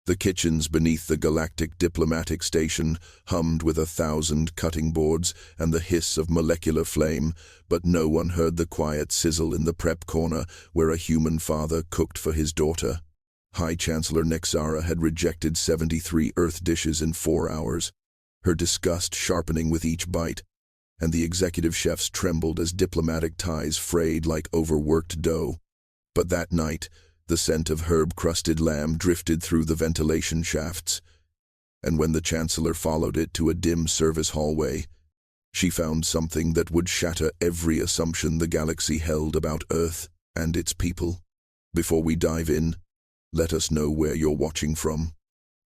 The kitchens beneath the galactic diplomatic station hummed with 1,000 cutting boards and the hiss of molecular flame, but no one heard the quiet sizzle in the prep corner where a human father cooked for his daughter. High Chancellor Nexara had rejected 73 Earth dishes in 4 hours, her disgust sharpening with each bite, and the executive chefs trembled as diplomatic ties frayed like overworked dough. But that night, the scent of herb-crusted lamb drifted through the ventilation shafts, and when the Chancellor followed it to a dim service hallway, she found something that would shatter every assumption the galaxy held about Earth and its people. Before we dive in, let us know where you're watching from.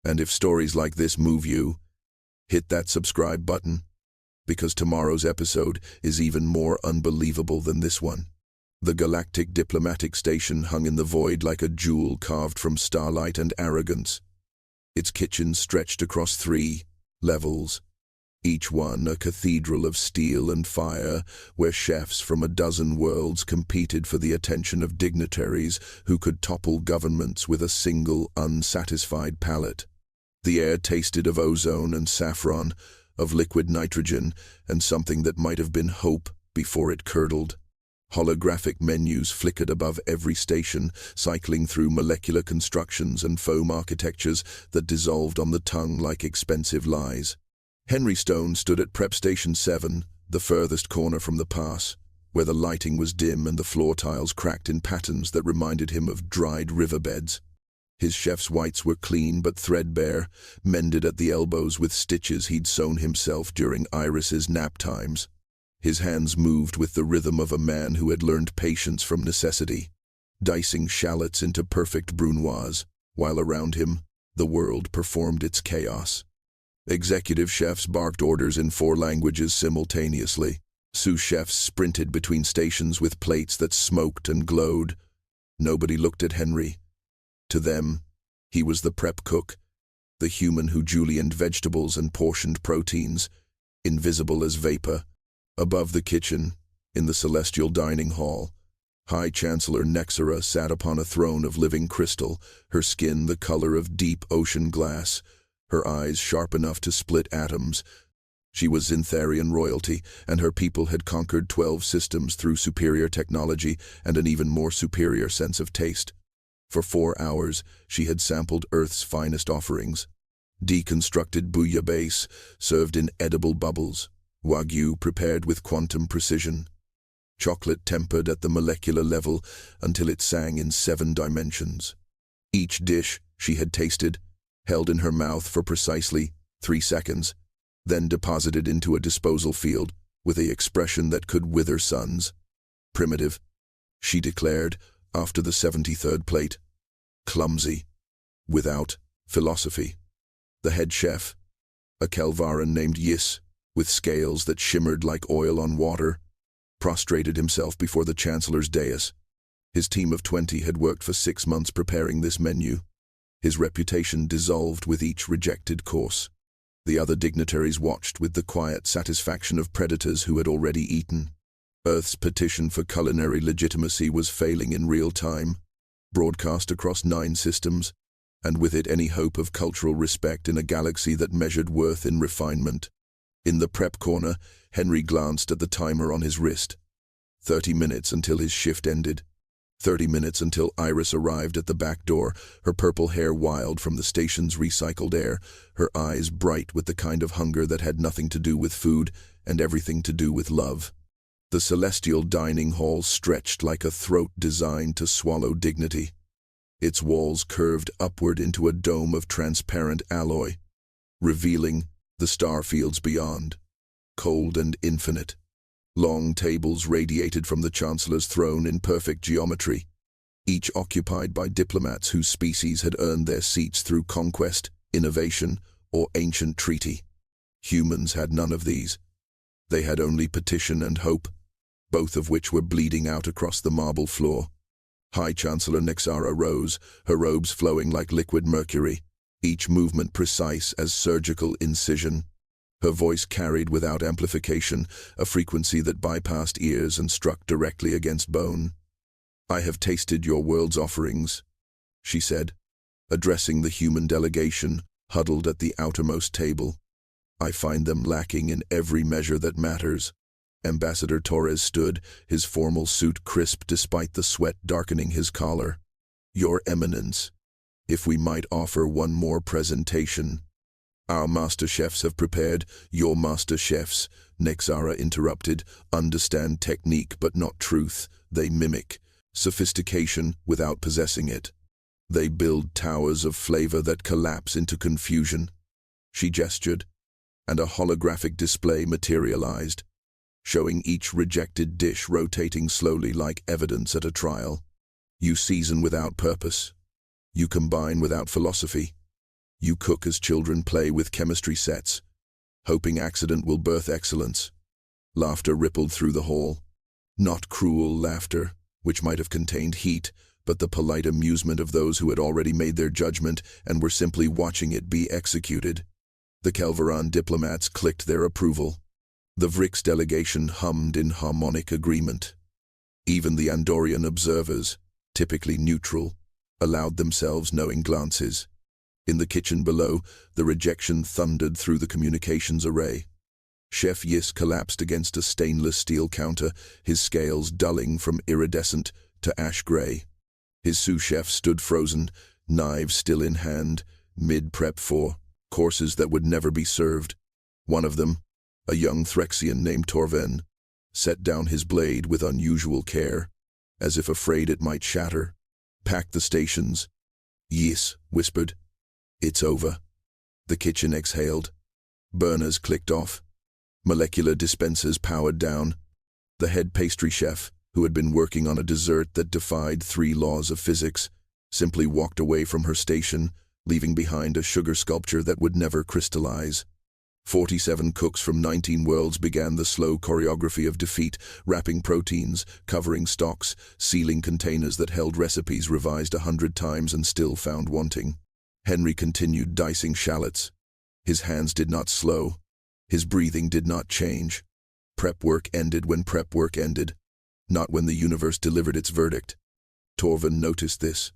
And if stories like this move you, hit that subscribe button, because tomorrow's episode is even more unbelievable than this one. The galactic diplomatic station hung in the void like a jewel carved from starlight and arrogance. Its kitchen stretched across 3 levels, each one a cathedral of steel and fire, where chefs from a dozen worlds competed for the attention of dignitaries who could topple governments with a single unsatisfied palate. The air tasted of ozone and saffron, of liquid nitrogen, and something that might have been hope before it curdled. Holographic menus flickered above every station, cycling through molecular constructions and foam architectures that dissolved on the tongue like expensive lies. Henry Stone stood at Prep Station 7, the furthest corner from the pass, where the lighting was dim and the floor tiles cracked in patterns that reminded him of dried riverbeds. His chef's whites were clean but threadbare, mended at the elbows with stitches he'd sewn himself during Iris's nap times. His hands moved with the rhythm of a man who had learned patience from necessity, dicing shallots into perfect brunoise, while around him, the world performed its chaos. Executive chefs barked orders in 4 languages simultaneously. Sous chefs sprinted between stations with plates that smoked and glowed. Nobody looked at Henry. To them, he was the prep cook, the human who julienned vegetables and portioned proteins, invisible as vapor. Above the kitchen, in the celestial dining hall, High Chancellor Nexara sat upon a throne of living crystal, her skin the color of deep ocean glass, her eyes sharp enough to split atoms. She was Zintharian royalty, and her people had conquered 12 systems through superior technology and an even more superior sense of taste. For 4 hours, she had sampled Earth's finest offerings. Deconstructed bouillabaisse, served in edible bubbles. Wagyu prepared with quantum precision. Chocolate tempered at the molecular level until it sang in 7 dimensions. Each dish she had tasted, held in her mouth for precisely 3 seconds, then deposited into a disposal field with an expression that could wither suns. Primitive, she declared, after the 73rd plate. Clumsy, without philosophy. The head chef, a Kelvaran named Yis, with scales that shimmered like oil on water, prostrated himself before the Chancellor's dais. His team of 20 had worked for 6 months preparing this menu. His reputation dissolved with each rejected course. The other dignitaries watched with the quiet satisfaction of predators who had already eaten. Earth's petition for culinary legitimacy was failing in real time, broadcast across 9 systems, and with it any hope of cultural respect in a galaxy that measured worth in refinement. In the prep corner, Henry glanced at the timer on his wrist. 30 minutes until his shift ended. 30 minutes until Iris arrived at the back door, her purple hair wild from the station's recycled air, her eyes bright with the kind of hunger that had nothing to do with food and everything to do with love. The celestial dining hall stretched like a throat designed to swallow dignity. Its walls curved upward into a dome of transparent alloy, revealing the star fields beyond, cold and infinite. Long tables radiated from the Chancellor's throne in perfect geometry, each occupied by diplomats whose species had earned their seats through conquest, innovation, or ancient treaty. Humans had none of these. They had only petition and hope, both of which were bleeding out across the marble floor. High Chancellor Nexara rose, her robes flowing like liquid mercury, each movement precise as surgical incision. Her voice carried without amplification, a frequency that bypassed ears and struck directly against bone. "I have tasted your world's offerings," she said, addressing the human delegation huddled at the outermost table. "I find them lacking in every measure that matters." Ambassador Torres stood, his formal suit crisp despite the sweat darkening his collar. "Your Eminence, if we might offer one more presentation." "Our master chefs have prepared." "Your master chefs," Nexara interrupted, "understand technique but not truth. They mimic sophistication without possessing it. They build towers of flavor that collapse into confusion." She gestured, and a holographic display materialized, showing each rejected dish rotating slowly like evidence at a trial. "You season without purpose. You combine without philosophy. You cook as children play with chemistry sets, hoping accident will birth excellence." Laughter rippled through the hall. Not cruel laughter, which might have contained heat, but the polite amusement of those who had already made their judgment and were simply watching it be executed. The Calvaran diplomats clicked their approval. The Vrix delegation hummed in harmonic agreement. Even the Andorian observers, typically neutral, allowed themselves knowing glances. In the kitchen below, the rejection thundered through the communications array. Chef Yis collapsed against a stainless steel counter, his scales dulling from iridescent to ash-gray. His sous chef stood frozen, knives still in hand, mid-prep for courses that would never be served. One of them, a young Threxian named Torven, set down his blade with unusual care, as if afraid it might shatter. "Pack the stations." "Yes," whispered. "It's over." The kitchen exhaled. Burners clicked off. Molecular dispensers powered down. The head pastry chef, who had been working on a dessert that defied 3 laws of physics, simply walked away from her station, leaving behind a sugar sculpture that would never crystallize. 47 cooks from 19 worlds began the slow choreography of defeat, wrapping proteins, covering stocks, sealing containers that held recipes revised 100 times and still found wanting. Henry continued dicing shallots. His hands did not slow. His breathing did not change. Prep work ended when prep work ended, not when the universe delivered its verdict. Torven noticed this,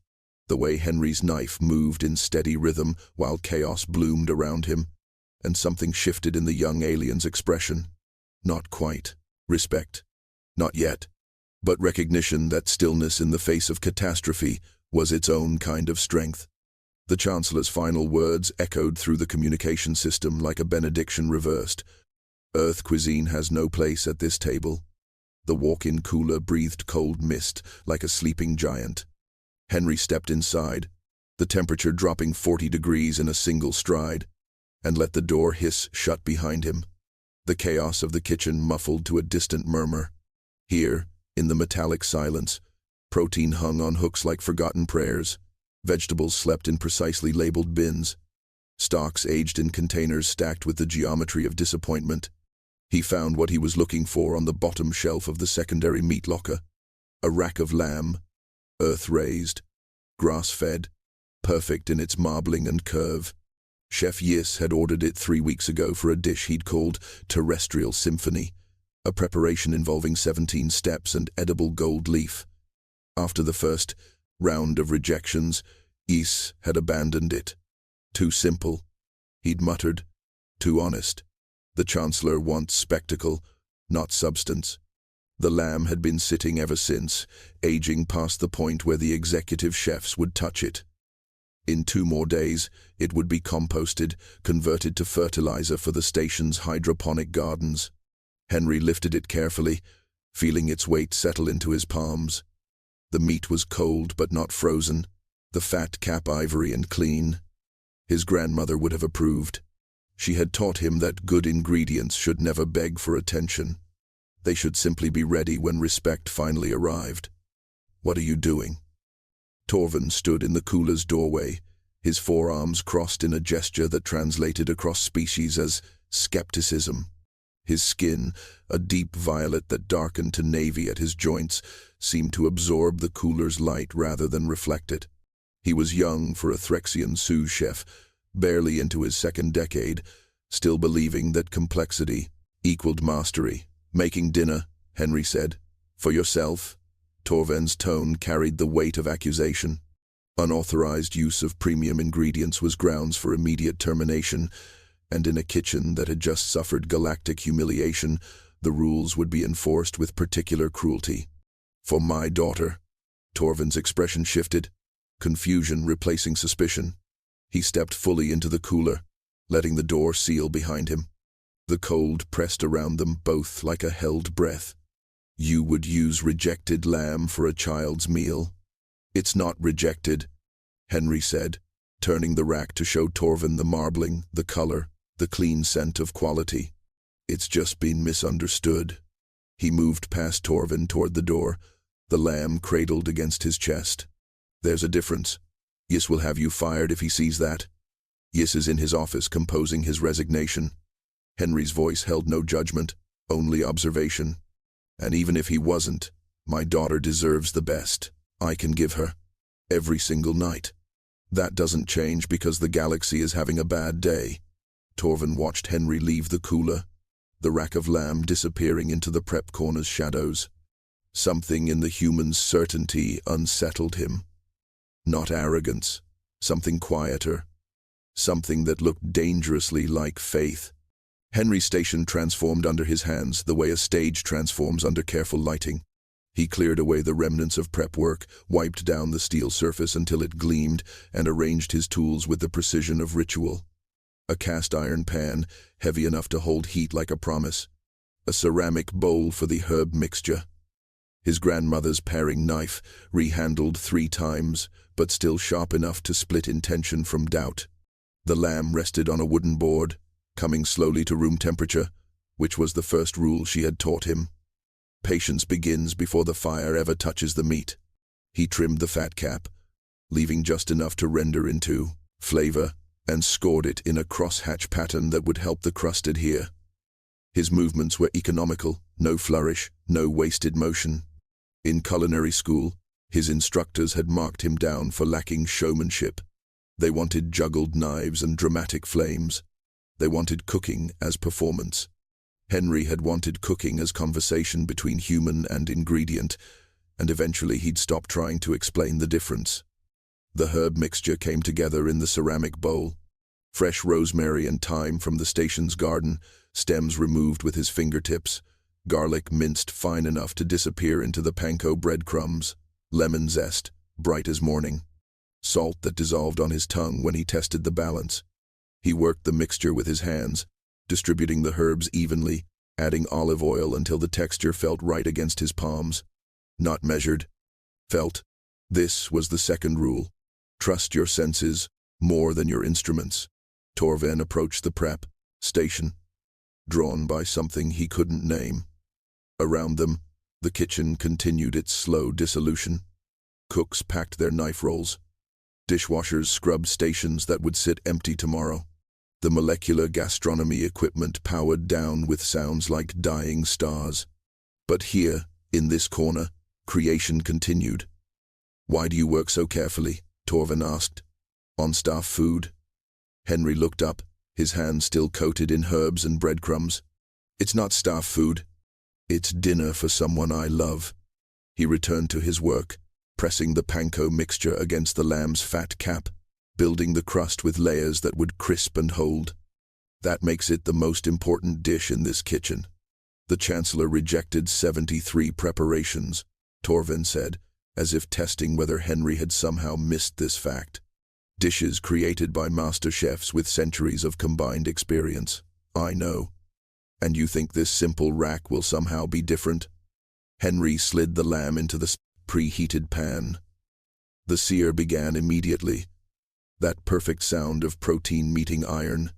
the way Henry's knife moved in steady rhythm while chaos bloomed around him, and something shifted in the young alien's expression. Not quite respect. Not yet. But recognition that stillness in the face of catastrophe was its own kind of strength. The Chancellor's final words echoed through the communication system like a benediction reversed. "Earth cuisine has no place at this table." The walk-in cooler breathed cold mist like a sleeping giant. Henry stepped inside, the temperature dropping 40 degrees in a single stride, and let the door hiss shut behind him. The chaos of the kitchen muffled to a distant murmur. Here, in the metallic silence, protein hung on hooks like forgotten prayers. Vegetables slept in precisely labeled bins. Stocks aged in containers stacked with the geometry of disappointment. He found what he was looking for on the bottom shelf of the secondary meat locker. A rack of lamb, earth-raised, grass-fed, perfect in its marbling and curve. Chef Yis had ordered it 3 weeks ago for a dish he'd called Terrestrial Symphony, a preparation involving 17 steps and edible gold leaf. After the first round of rejections, Yis had abandoned it. Too simple, he'd muttered. Too honest. The Chancellor wants spectacle, not substance. The lamb had been sitting ever since, aging past the point where the executive chefs would touch it. In 2 more days, it would be composted, converted to fertilizer for the station's hydroponic gardens. Henry lifted it carefully, feeling its weight settle into his palms. The meat was cold but not frozen, the fat cap ivory and clean. His grandmother would have approved. She had taught him that good ingredients should never beg for attention. They should simply be ready when respect finally arrived. "What are you doing?" Torven stood in the cooler's doorway, his forearms crossed in a gesture that translated across species as skepticism. His skin, a deep violet that darkened to navy at his joints, seemed to absorb the cooler's light rather than reflect it. He was young for a Threxian sous chef, barely into his 2nd decade, still believing that complexity equaled mastery. "Making dinner," Henry said. "For yourself?" Torven's tone carried the weight of accusation. Unauthorized use of premium ingredients was grounds for immediate termination, and in a kitchen that had just suffered galactic humiliation, the rules would be enforced with particular cruelty. For my daughter. Torvin's expression shifted, confusion replacing suspicion. He stepped fully into the cooler, letting the door seal behind him. The cold pressed around them both like a held breath. You would use rejected lamb for a child's meal? It's not rejected, Henry said, turning the rack to show Torvin the marbling, the color, the clean scent of quality. It's just been misunderstood. He moved past Torvin toward the door, the lamb cradled against his chest. There's a difference. Yis will have you fired if he sees that. Yis is in his office composing his resignation. Henry's voice held no judgment, only observation. And even if he wasn't, my daughter deserves the best I can give her. Every single night. That doesn't change because the galaxy is having a bad day. Torvin watched Henry leave the cooler, the rack of lamb disappearing into the prep corner's shadows. Something in the human's certainty unsettled him. Not arrogance, something quieter, something that looked dangerously like faith. Henry's station transformed under his hands the way a stage transforms under careful lighting. He cleared away the remnants of prep work, wiped down the steel surface until it gleamed, and arranged his tools with the precision of ritual. A cast-iron pan, heavy enough to hold heat like a promise. A ceramic bowl for the herb mixture. His grandmother's paring knife, rehandled 3 times, but still sharp enough to split intention from doubt. The lamb rested on a wooden board, coming slowly to room temperature, which was the first rule she had taught him. Patience begins before the fire ever touches the meat. He trimmed the fat cap, leaving just enough to render into flavor, and scored it in a crosshatch pattern that would help the crust adhere. His movements were economical, no flourish, no wasted motion. In culinary school, his instructors had marked him down for lacking showmanship. They wanted juggled knives and dramatic flames. They wanted cooking as performance. Henry had wanted cooking as conversation between human and ingredient, and eventually he'd stop trying to explain the difference. The herb mixture came together in the ceramic bowl. Fresh rosemary and thyme from the station's garden, stems removed with his fingertips, garlic minced fine enough to disappear into the panko breadcrumbs, lemon zest, bright as morning, salt that dissolved on his tongue when he tested the balance. He worked the mixture with his hands, distributing the herbs evenly, adding olive oil until the texture felt right against his palms. Not measured, felt. This was the second rule. Trust your senses more than your instruments. Torvin approached the prep station, drawn by something he couldn't name. Around them, the kitchen continued its slow dissolution. Cooks packed their knife rolls. Dishwashers scrubbed stations that would sit empty tomorrow. The molecular gastronomy equipment powered down with sounds like dying stars. But here, in this corner, creation continued. Why do you work so carefully? Torvin asked. On staff food? Henry looked up, his hands still coated in herbs and breadcrumbs. It's not staff food. It's dinner for someone I love. He returned to his work, pressing the panko mixture against the lamb's fat cap, building the crust with layers that would crisp and hold. That makes it the most important dish in this kitchen. The Chancellor rejected 73 preparations, Torvin said, as if testing whether Henry had somehow missed this fact. Dishes created by master chefs with centuries of combined experience. I know. And you think this simple rack will somehow be different? Henry slid the lamb into the preheated pan. The sear began immediately. That perfect sound of protein meeting iron.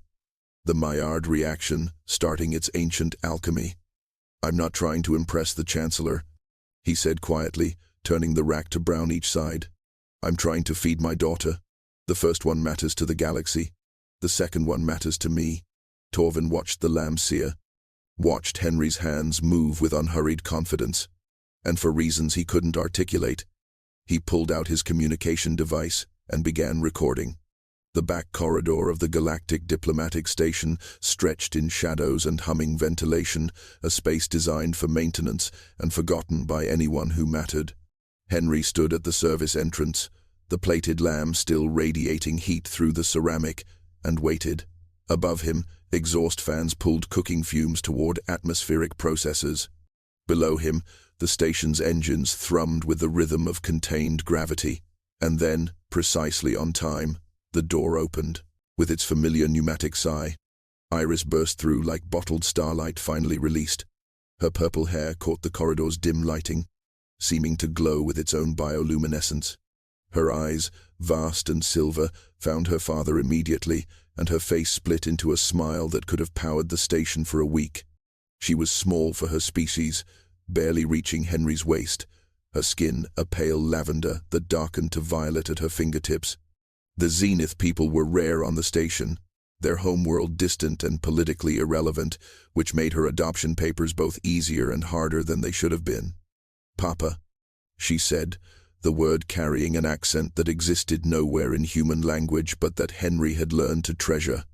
The Maillard reaction, starting its ancient alchemy. I'm not trying to impress the Chancellor, he said quietly, turning the rack to brown each side. I'm trying to feed my daughter. The first one matters to the galaxy. The second one matters to me. Torvin watched the lamb sear, watched Henry's hands move with unhurried confidence, and for reasons he couldn't articulate, he pulled out his communication device and began recording. The back corridor of the galactic diplomatic station stretched in shadows and humming ventilation, a space designed for maintenance and forgotten by anyone who mattered. Henry stood at the service entrance, the plated lamb still radiating heat through the ceramic, and waited. Above him, exhaust fans pulled cooking fumes toward atmospheric processors. Below him, the station's engines thrummed with the rhythm of contained gravity. And then, precisely on time, the door opened. With its familiar pneumatic sigh, Iris burst through like bottled starlight finally released. Her purple hair caught the corridor's dim lighting, seeming to glow with its own bioluminescence. Her eyes, vast and silver, found her father immediately, and her face split into a smile that could have powered the station for a week. She was small for her species, barely reaching Henry's waist, her skin a pale lavender that darkened to violet at her fingertips. The Zenith people were rare on the station, their homeworld distant and politically irrelevant, which made her adoption papers both easier and harder than they should have been. "Papa," she said, the word carrying an accent that existed nowhere in human language but that Henry had learned to treasure.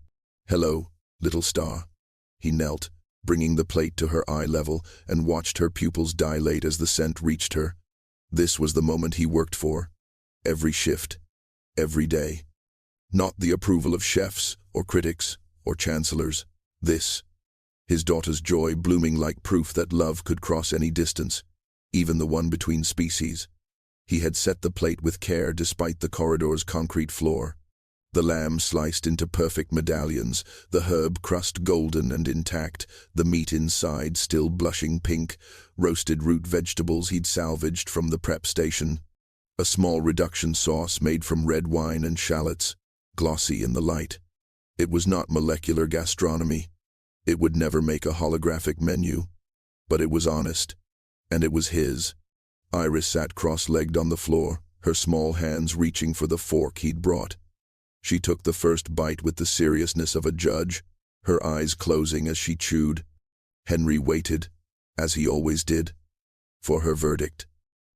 "Hello, little star." He knelt, bringing the plate to her eye level, and watched her pupils dilate as the scent reached her. This was the moment he worked for. Every shift, every day. Not the approval of chefs, or critics, or chancellors. This. His daughter's joy blooming like proof that love could cross any distance, even the one between species. He had set the plate with care despite the corridor's concrete floor. The lamb sliced into perfect medallions, the herb crust golden and intact, the meat inside still blushing pink, roasted root vegetables he'd salvaged from the prep station. A small reduction sauce made from red wine and shallots, glossy in the light. It was not molecular gastronomy. It would never make a holographic menu. But it was honest. And it was his. Iris sat cross-legged on the floor, her small hands reaching for the fork he'd brought. She took the first bite with the seriousness of a judge, her eyes closing as she chewed. Henry waited, as he always did, for her verdict.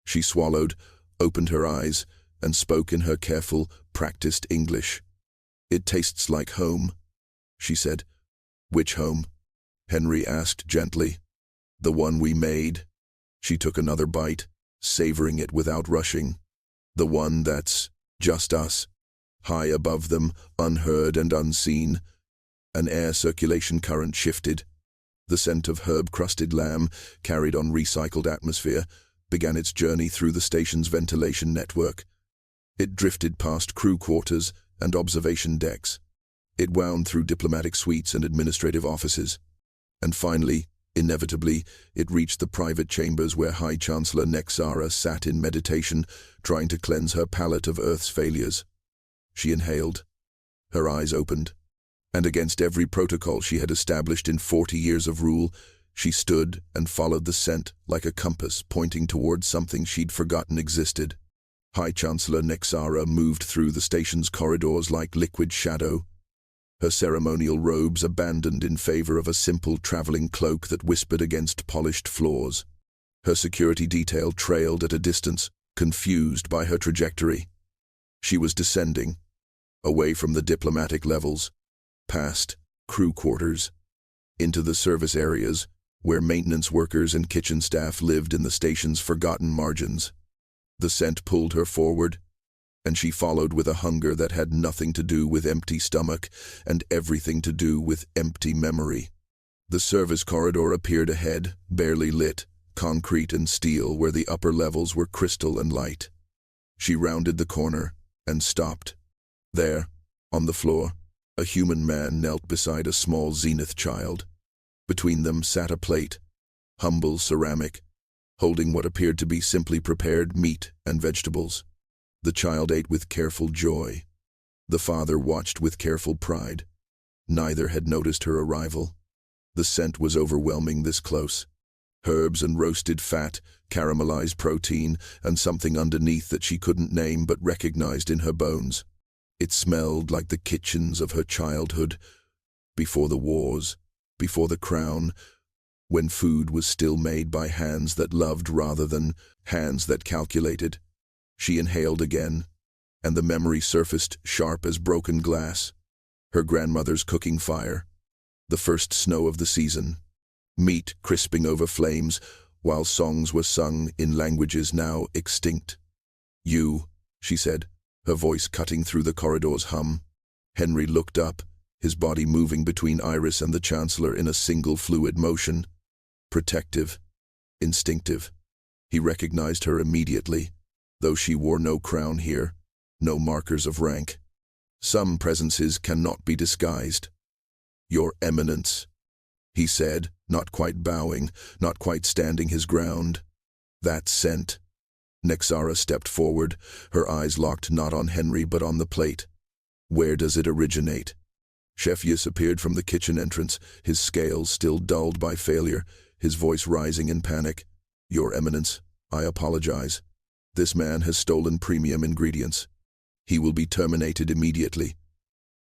She swallowed, opened her eyes, and spoke in her careful, practiced English. "It tastes like home," she said. "Which home?" Henry asked gently. "The one we made." She took another bite, savoring it without rushing. "The one that's just us, high above them, unheard and unseen." An air circulation current shifted. The scent of herb-crusted lamb, carried on recycled atmosphere, began its journey through the station's ventilation network. It drifted past crew quarters and observation decks. It wound through diplomatic suites and administrative offices. And finally, inevitably, it reached the private chambers where High Chancellor Nexara sat in meditation, trying to cleanse her palate of Earth's failures. She inhaled. Her eyes opened. And against every protocol she had established in 40 years of rule, she stood and followed the scent like a compass pointing towards something she'd forgotten existed. High Chancellor Nexara moved through the station's corridors like liquid shadow, her ceremonial robes abandoned in favor of a simple traveling cloak that whispered against polished floors. Her security detail trailed at a distance, confused by her trajectory. She was descending, away from the diplomatic levels, past crew quarters, into the service areas, where maintenance workers and kitchen staff lived in the station's forgotten margins. The scent pulled her forward, and she followed with a hunger that had nothing to do with empty stomach and everything to do with empty memory. The service corridor appeared ahead, barely lit, concrete and steel where the upper levels were crystal and light. She rounded the corner and stopped. There, on the floor, a human man knelt beside a small Zenith child. Between them sat a plate, humble ceramic, holding what appeared to be simply prepared meat and vegetables. The child ate with careful joy. The father watched with careful pride. Neither had noticed her arrival. The scent was overwhelming this close. Herbs and roasted fat, caramelized protein, and something underneath that she couldn't name but recognized in her bones. It smelled like the kitchens of her childhood, before the wars, before the crown, when food was still made by hands that loved rather than hands that calculated. She inhaled again, and the memory surfaced sharp as broken glass. Her grandmother's cooking fire, the first snow of the season, meat crisping over flames, while songs were sung in languages now extinct. "You," she said, her voice cutting through the corridor's hum. Henry looked up, his body moving between Iris and the Chancellor in a single fluid motion. Protective, instinctive. He recognized her immediately, though she wore no crown here, no markers of rank. Some presences cannot be disguised. "Your Eminence," he said, not quite bowing, not quite standing his ground. "That scent." Nexara stepped forward, her eyes locked not on Henry but on the plate. "Where does it originate?" Chef Yus appeared from the kitchen entrance, his scales still dulled by failure, his voice rising in panic. "Your Eminence, I apologize. This man has stolen premium ingredients. He will be terminated immediately.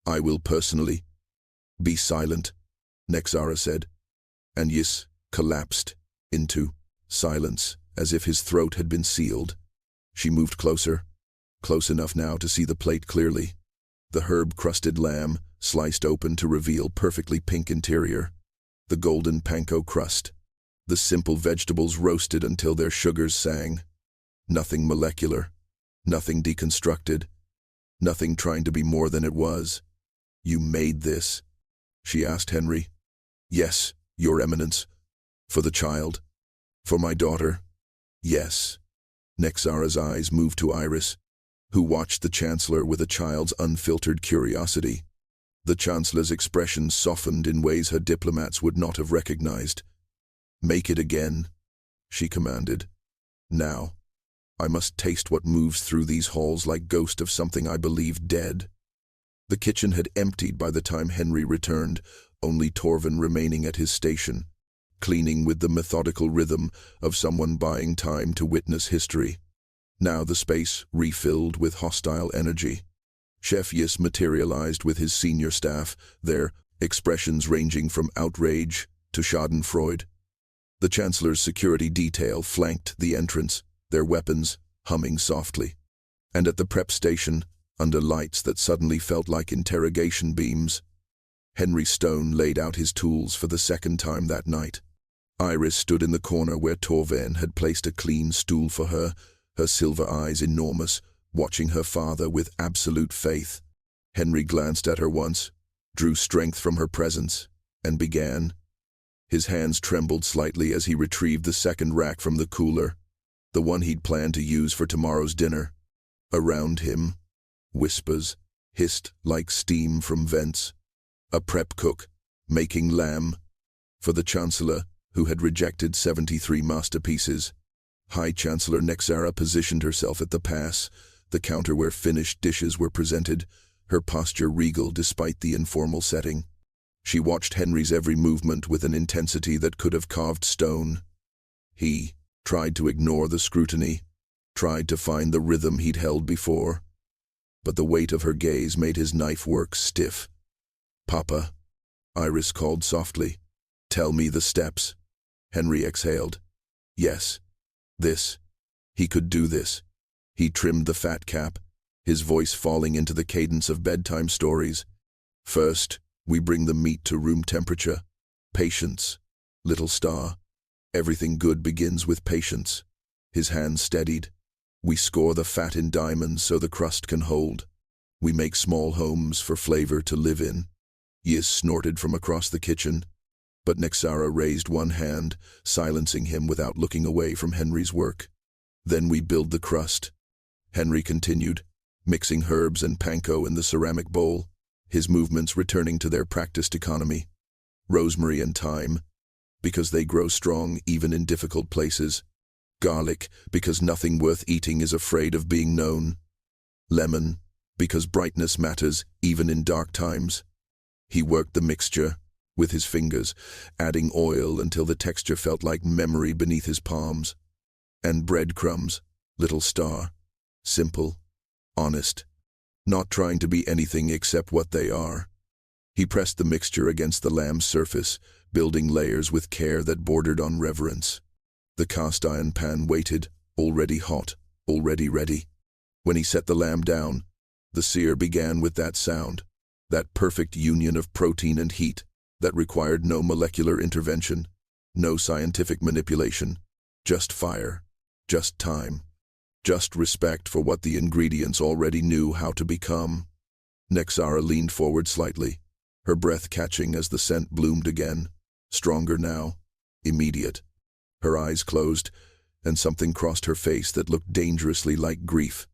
I will personally—" "Be silent," Nexara said, and Yus collapsed into silence, as if his throat had been sealed. She moved closer, close enough now to see the plate clearly. The herb-crusted lamb, sliced open to reveal perfectly pink interior. The golden panko crust. The simple vegetables roasted until their sugars sang. Nothing molecular. Nothing deconstructed. Nothing trying to be more than it was. "You made this?" she asked Henry. "Yes, Your Eminence. For the child? For my daughter?" "Yes." Nexara's eyes moved to Iris, who watched the Chancellor with a child's unfiltered curiosity. The Chancellor's expression softened in ways her diplomats would not have recognized. "Make it again," she commanded. "Now. I must taste what moves through these halls like ghost of something I believed dead." The kitchen had emptied by the time Henry returned, only Torvin remaining at his station, cleaning with the methodical rhythm of someone buying time to witness history. Now the space refilled with hostile energy. Chef Yus materialized with his senior staff, their expressions ranging from outrage to schadenfreude. The Chancellor's security detail flanked the entrance, their weapons humming softly. And at the prep station, under lights that suddenly felt like interrogation beams, Henry Stone laid out his tools for the second time that night. Iris stood in the corner where Torvin had placed a clean stool for her, her silver eyes enormous, watching her father with absolute faith. Henry glanced at her once, drew strength from her presence, and began. His hands trembled slightly as he retrieved the second rack from the cooler, the one he'd planned to use for tomorrow's dinner. Around him, whispers hissed like steam from vents. A prep cook, making lamb. For the Chancellor, who had rejected 73 masterpieces. High Chancellor Nexara positioned herself at the pass, the counter where finished dishes were presented, her posture regal despite the informal setting. She watched Henry's every movement with an intensity that could have carved stone. He tried to ignore the scrutiny, tried to find the rhythm he'd held before. But the weight of her gaze made his knife work stiff. "Papa," Iris called softly. "Tell me the steps." Henry exhaled. Yes. This. He could do this. He trimmed the fat cap, his voice falling into the cadence of bedtime stories. "First, we bring the meat to room temperature. Patience, little star. Everything good begins with patience." His hand steadied. "We score the fat in diamonds so the crust can hold. We make small homes for flavor to live in." Yus snorted from across the kitchen, but Nexara raised one hand, silencing him without looking away from Henry's work. "Then we build the crust," Henry continued, mixing herbs and panko in the ceramic bowl, his movements returning to their practiced economy. "Rosemary and thyme, because they grow strong even in difficult places. Garlic, because nothing worth eating is afraid of being known. Lemon, because brightness matters even in dark times." He worked the mixture with his fingers, adding oil until the texture felt like memory beneath his palms. "And breadcrumbs, little star. Simple, honest, not trying to be anything except what they are." He pressed the mixture against the lamb's surface, building layers with care that bordered on reverence. The cast-iron pan waited, already hot, already ready. When he set the lamb down, the sear began with that sound, that perfect union of protein and heat that required no molecular intervention, no scientific manipulation, just fire, just time. just respect for what the ingredients already knew how to become. Nexara leaned forward slightly, her breath catching as the scent bloomed again, stronger now, immediate. Her eyes closed, and something crossed her face that looked dangerously like grief.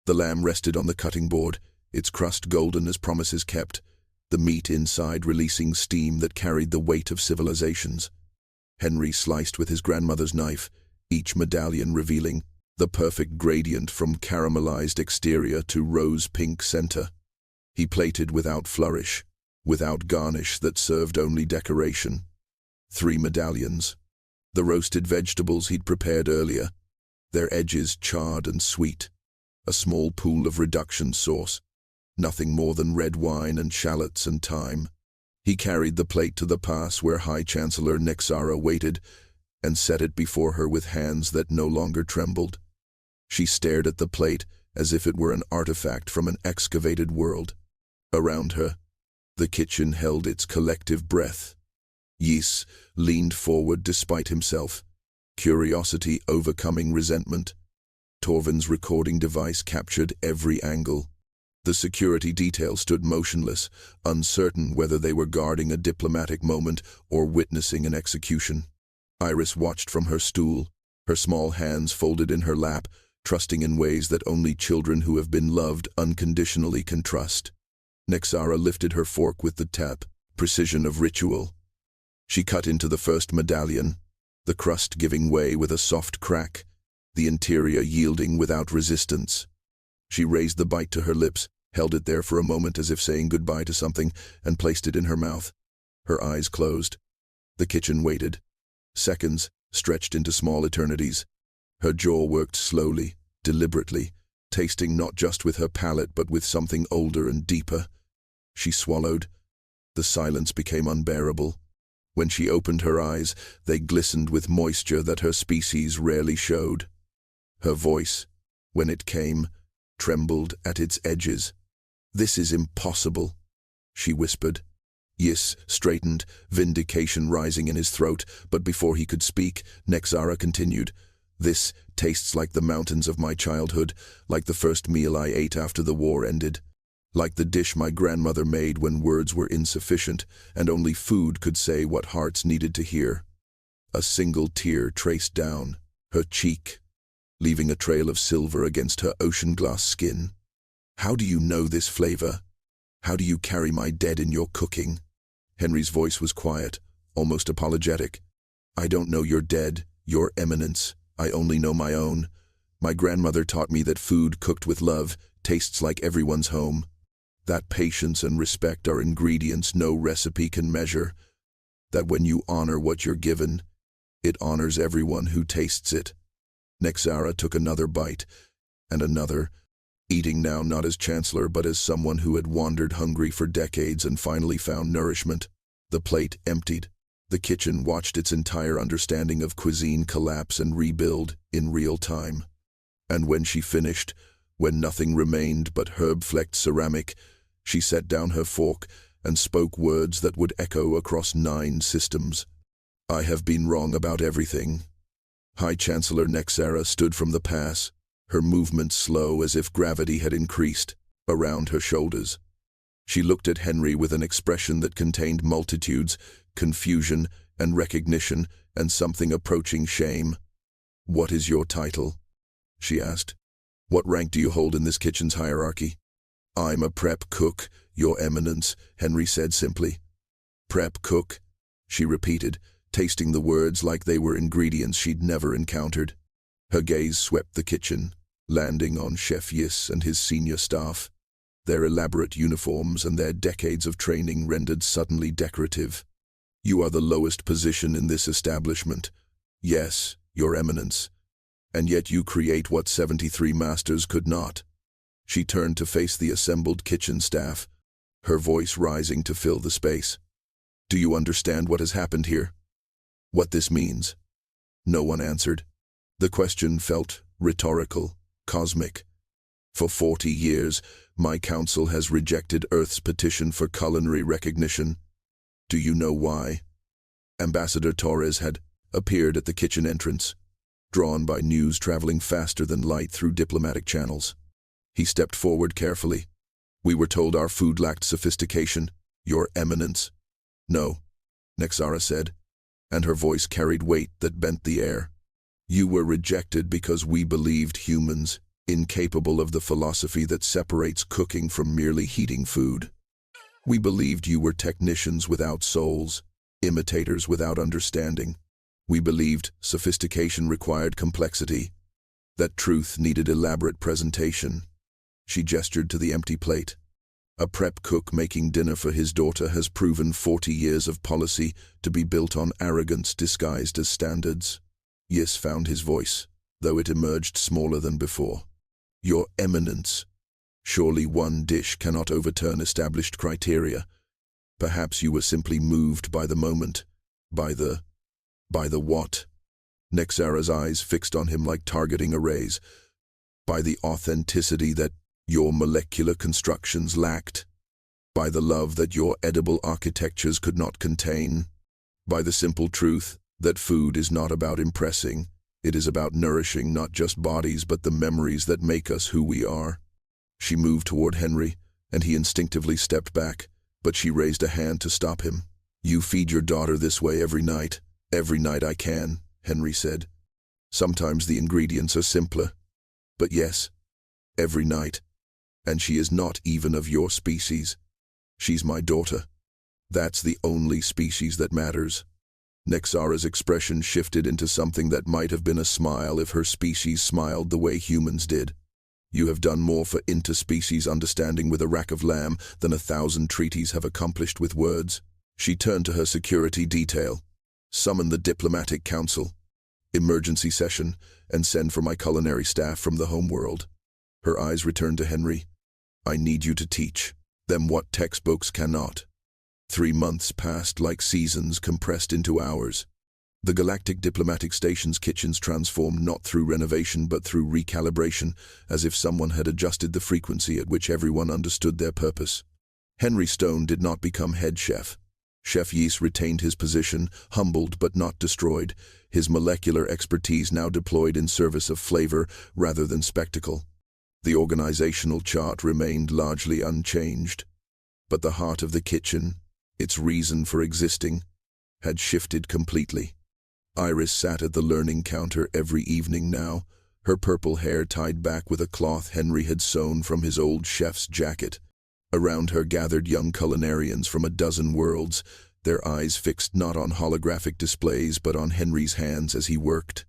The lamb rested on the cutting board, its crust golden as promises kept, the meat inside releasing steam that carried the weight of civilizations. Henry sliced with his grandmother's knife, each medallion revealing the perfect gradient from caramelized exterior to rose-pink center. He plated without flourish, without garnish that served only decoration. 3 medallions. The roasted vegetables he'd prepared earlier, their edges charred and sweet. A small pool of reduction sauce, nothing more than red wine and shallots and thyme. He carried the plate to the pass where High Chancellor Nexara waited and set it before her with hands that no longer trembled. She stared at the plate as if it were an artifact from an excavated world. Around her, the kitchen held its collective breath. Ys leaned forward despite himself, curiosity overcoming resentment. Torvin's recording device captured every angle. The security detail stood motionless, uncertain whether they were guarding a diplomatic moment or witnessing an execution. Iris watched from her stool, her small hands folded in her lap, trusting in ways that only children who have been loved unconditionally can trust. Nexara lifted her fork with the tap, precision of ritual. She cut into the first medallion, the crust giving way with a soft crack, the interior yielding without resistance. She raised the bite to her lips, held it there for a moment as if saying goodbye to something, and placed it in her mouth. Her eyes closed. The kitchen waited. Seconds stretched into small eternities. Her jaw worked slowly, deliberately, tasting not just with her palate but with something older and deeper. She swallowed. The silence became unbearable. When she opened her eyes, they glistened with moisture that her species rarely showed. Her voice, when it came, trembled at its edges. "This is impossible," she whispered. Ys straightened, vindication rising in his throat, but before he could speak, Nexara continued, "This tastes like the mountains of my childhood, like the first meal I ate after the war ended, like the dish my grandmother made when words were insufficient and only food could say what hearts needed to hear." A single tear traced down her cheek, leaving a trail of silver against her ocean-glass skin. "How do you know this flavor? How do you carry my dead in your cooking?" Henry's voice was quiet, almost apologetic. "I don't know your dead, your eminence. I only know my own. My grandmother taught me that food cooked with love tastes like everyone's home. That patience and respect are ingredients no recipe can measure. That when you honor what you're given, it honors everyone who tastes it." Nexara took another bite, and another, eating now not as Chancellor but as someone who had wandered hungry for decades and finally found nourishment. The plate emptied. The kitchen watched its entire understanding of cuisine collapse and rebuild in real time. And when she finished, when nothing remained but herb-flecked ceramic, she set down her fork and spoke words that would echo across 9 systems. "I have been wrong about everything." High Chancellor Nexara stood from the pass, her movements slow as if gravity had increased, around her shoulders. She looked at Henry with an expression that contained multitudes, confusion and recognition, and something approaching shame. "What is your title?" she asked. "What rank do you hold in this kitchen's hierarchy?" "I'm a prep cook, Your Eminence," Henry said simply. "Prep cook," she repeated, tasting the words like they were ingredients she'd never encountered. Her gaze swept the kitchen, landing on Chef Ys and his senior staff. Their elaborate uniforms and their decades of training rendered suddenly decorative. "You are the lowest position in this establishment. Yes, Your Eminence. And yet you create what 73 masters could not." She turned to face the assembled kitchen staff, her voice rising to fill the space. "Do you understand what has happened here? What this means?" No one answered. The question felt rhetorical, cosmic. "For 40 years, my council has rejected Earth's petition for culinary recognition. Do you know why?" Ambassador Torres had appeared at the kitchen entrance. drawn by news traveling faster than light through diplomatic channels. He stepped forward carefully. "We were told our food lacked sophistication, Your Eminence." "No," Nexara said, and her voice carried weight that bent the air. "You were rejected because we believed humans, incapable of the philosophy that separates cooking from merely heating food. We believed you were technicians without souls, imitators without understanding. We believed sophistication required complexity, that truth needed elaborate presentation." She gestured to the empty plate. "A prep cook making dinner for his daughter has proven 40 years of policy to be built on arrogance disguised as standards." Yis found his voice, though it emerged smaller than before. "Your Eminence, surely one dish cannot overturn established criteria. Perhaps you were simply moved by the moment, by the what?" Nexara's eyes fixed on him like targeting arrays. "By the authenticity that your molecular constructions lacked. By the love that your edible architectures could not contain. By the simple truth that food is not about impressing, it is about nourishing not just bodies but the memories that make us who we are." She moved toward Henry, and he instinctively stepped back, but she raised a hand to stop him. "You feed your daughter this way every night." "Every night I can," Henry said. "Sometimes the ingredients are simpler. But yes, every night. And she is not even of your species. She's my daughter. That's the only species that matters." Nexara's expression shifted into something that might have been a smile if her species smiled the way humans did. "You have done more for interspecies understanding with a rack of lamb than 1,000 treaties have accomplished with words." She turned to her security detail. "Summon the diplomatic council, emergency session, and send for my culinary staff from the homeworld." Her eyes returned to Henry. "I need you to teach them what textbooks cannot." 3 months passed like seasons compressed into hours. The Galactic Diplomatic Station's kitchens transformed not through renovation but through recalibration, as if someone had adjusted the frequency at which everyone understood their purpose. Henry Stone did not become head chef. Chef Yeast retained his position, humbled but not destroyed, his molecular expertise now deployed in service of flavor rather than spectacle. The organizational chart remained largely unchanged, but the heart of the kitchen, its reason for existing, had shifted completely. Iris sat at the learning counter every evening now, her purple hair tied back with a cloth Henry had sewn from his old chef's jacket. Around her gathered young culinarians from a dozen worlds, their eyes fixed not on holographic displays but on Henry's hands as he worked.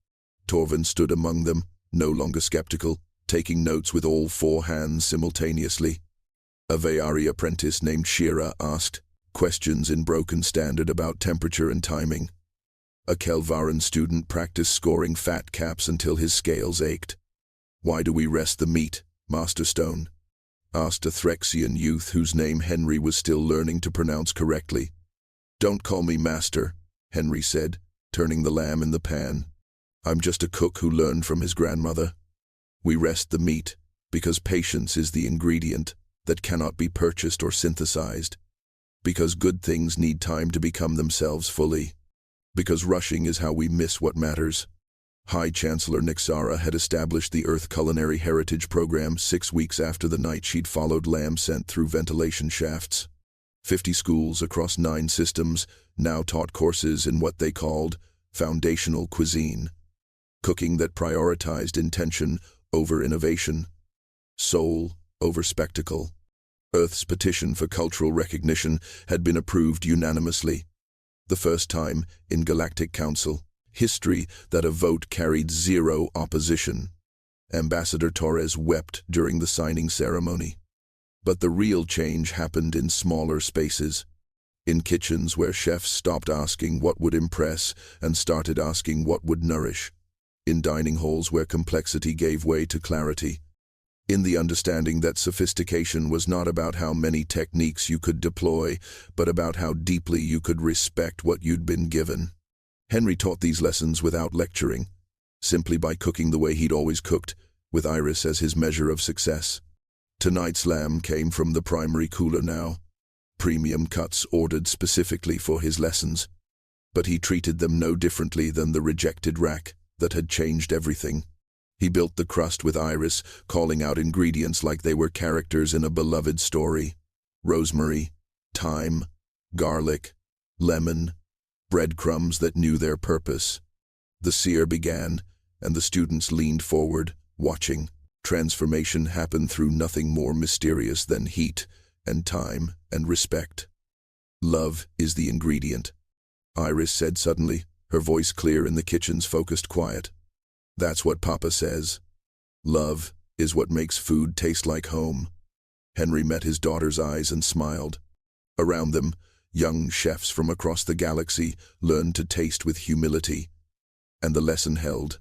Torvin stood among them, no longer skeptical, taking notes with all 4 hands simultaneously. A Vayari apprentice named Shira asked questions in broken standard about temperature and timing. A Kelvaran student practiced scoring fat caps until his scales ached. "Why do we rest the meat, Master Stone?" asked a Threxian youth whose name Henry was still learning to pronounce correctly. "Don't call me Master," Henry said, turning the lamb in the pan. "I'm just a cook who learned from his grandmother. We rest the meat because patience is the ingredient that cannot be purchased or synthesized. Because good things need time to become themselves fully. Because rushing is how we miss what matters." High Chancellor Nexara had established the Earth Culinary Heritage Program 6 weeks after the night she'd followed lamb sent through ventilation shafts. 50 schools across 9 systems now taught courses in what they called foundational cuisine, cooking that prioritized intention over innovation, soul over spectacle. Earth's petition for cultural recognition had been approved unanimously. The first time, in Galactic Council history, that a vote carried 0 opposition. Ambassador Torres wept during the signing ceremony. But the real change happened in smaller spaces. In kitchens where chefs stopped asking what would impress and started asking what would nourish. In dining halls where complexity gave way to clarity. In the understanding that sophistication was not about how many techniques you could deploy, but about how deeply you could respect what you'd been given. Henry taught these lessons without lecturing, simply by cooking the way he'd always cooked, with Iris as his measure of success. Tonight's lamb came from the primary cooler now, premium cuts ordered specifically for his lessons. But he treated them no differently than the rejected rack, that had changed everything. He built the crust with Iris, calling out ingredients like they were characters in a beloved story. Rosemary, thyme, garlic, lemon, breadcrumbs that knew their purpose. The sear began, and the students leaned forward, watching. Transformation happened through nothing more mysterious than heat and time and respect. Love is the ingredient, Iris said suddenly, her voice clear in the kitchen's focused quiet. That's what Papa says. Love is what makes food taste like home. Henry met his daughter's eyes and smiled. Around them, young chefs from across the galaxy learned to taste with humility. And the lesson held.